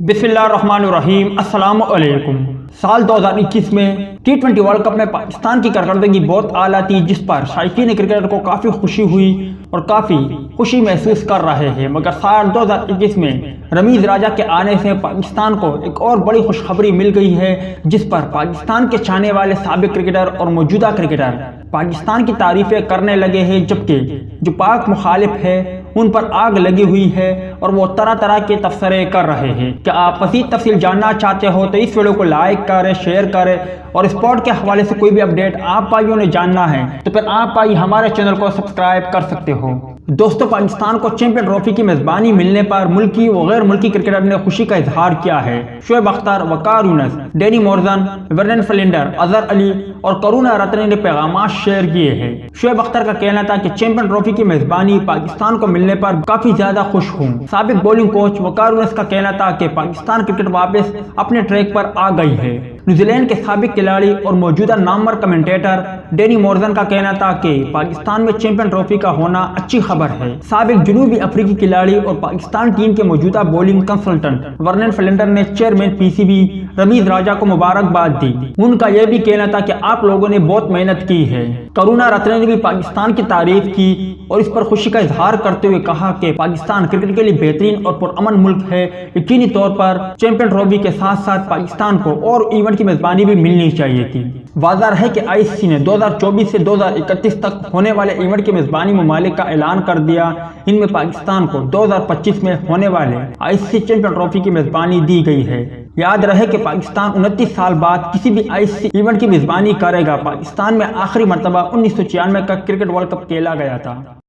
बिस्मिल्लाहिर्रहमानिर्रहीम। अस्सलाम वालेकुम। साल 2021 में T20 वर्ल्ड कप में पाकिस्तान की कारकर्दगी बहुत आला थी, जिस पर शायकीन क्रिकेट को काफ़ी खुशी हुई और काफ़ी खुशी महसूस कर रहे हैं। मगर साल 2021 में रमीज़ राजा के आने से पाकिस्तान को एक और बड़ी खुशखबरी मिल गई है, जिस पर पाकिस्तान के चाहने वाले साबिक क्रिकेटर और मौजूदा क्रिकेटर पाकिस्तान की तारीफें करने लगे हैं, जबकि जो पाक मुखालिफ है उन पर आग लगी हुई है और वो तरह तरह के तबसरे कर रहे हैं। क्या आप मज़ीद तफसील जानना चाहते हो तो इस वीडियो को लाइक करें, शेयर करें और स्पोर्ट के हवाले से कोई भी अपडेट आप भाइयों ने जानना है तो फिर आप भाई हमारे चैनल को सब्सक्राइब कर सकते हो। दोस्तों, पाकिस्तान को चैंपियन ट्रॉफी की मेजबानी मिलने पर मुल्की व गैर मुल्की क्रिकेटर ने खुशी का इजहार किया है। Shoaib Akhtar, Waqar Younis, Danny Morgan, Vernon Philander, Azhar Ali और करुणा रत्ने ने पैगाम शेयर किए हैं। शोएब अख्तर का कहना था कि चैंपियन ट्रॉफी की मेजबानी पाकिस्तान को मिलने पर काफी ज्यादा खुश हूँ। साबिक बॉलिंग कोच वकार यूनुस का कहना था कि पाकिस्तान क्रिकेट वापस अपने ट्रैक पर आ गई है। न्यूजीलैंड के साबिक खिलाड़ी और मौजूदा नामवर कमेंटेटर डैनी मॉर्गन का कहना था कि पाकिस्तान में चैंपियन ट्रॉफी का होना अच्छी खबर है। साबिक जनूबी अफ्रीकी खिलाड़ी और पाकिस्तान टीम के मौजूदा बॉलिंग कंसल्टेंट वर्नन फिलिंडर ने चेयरमैन पीसीबी रमीज़ राजा को मुबारकबाद दी। उनका यह भी कहना था कि आप लोगों ने बहुत मेहनत की है। करुणा रत्ने ने भी पाकिस्तान की तारीफ की और इस पर खुशी का इजहार करते हुए कहा कि पाकिस्तान क्रिकेट के लिए बेहतरीन और पुरअमन मुल्क है। यकीनी तौर पर चैंपियन ट्रॉफी के साथ साथ पाकिस्तान को और इवेंट की मेजबानी भी मिलनी चाहिए थी। वाज़ह है कि आईसीसी ने 2024 से 2031 तक होने वाले इवेंट की मेजबानी ममालिक का ऐलान कर दिया। इनमें पाकिस्तान को 2025 में होने वाले आईसीसी चैंपियन ट्रॉफी की मेजबानी दी गई है। याद रहे कि पाकिस्तान 29 साल बाद किसी भी आईसीसी इवेंट की मेजबानी करेगा। पाकिस्तान में आखिरी मरतबा 1996 का क्रिकेट वर्ल्ड कप खेला गया था।